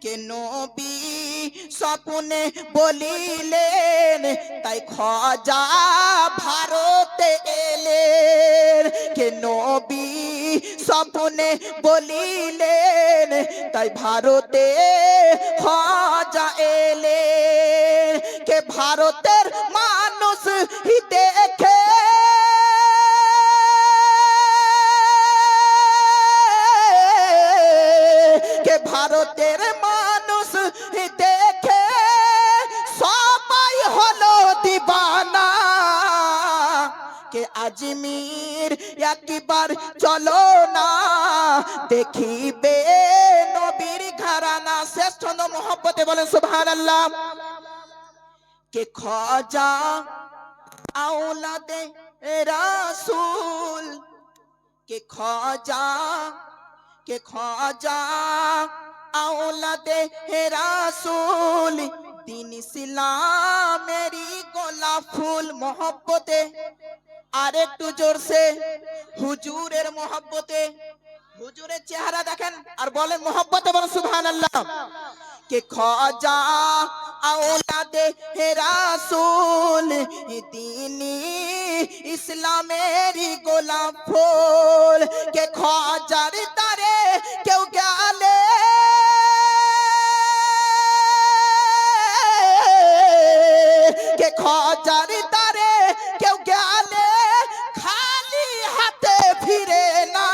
কে নবী স্বপ্নে বলিলেন, তাই খাজা ভারতে এলেন। কে নবী স্বপ্নে বলিলেন, তাই ভারতে খাজা এলেন। কে ভারতের মানুষ দেখে কে ভারতের মানুষ দেখে সবাই হলো দিবানা। কে আজমির একবার চলো না, দেখিবে নবীর ঘরানা। শ্রেষ্ঠ মোহব্বতে বলেন সুবহানাল্লাহ। কে খাজা আওলাদে রাসূল, কে খাজা আওলাদে রাসূল, দিন ইসলামেরই গোলাপ ফুল। মোহব্বতে আর একটু জোরসে, হুজুরের মোহব্বতে। হুজুরের চেহারা দেখেন আর বলেন মোহব্বতে বলেন সুবহানাল্লাহ। কে খাজা আওলাদে রাসূল, দিনী ইসলামেরই গোলাপ ফুল। কে খাজার দ্বারে কেউ গেলে কে খাজার দ্বারে কেউ গেলে খালি হাতে ফিরে না।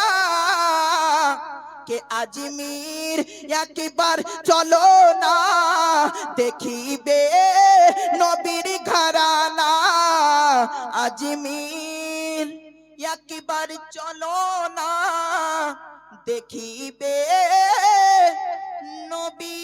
কে আজমির একবার চলো না, দেখিবে নবীর ঘরানা। আজমির একবার চলো না, দেখিবে নবী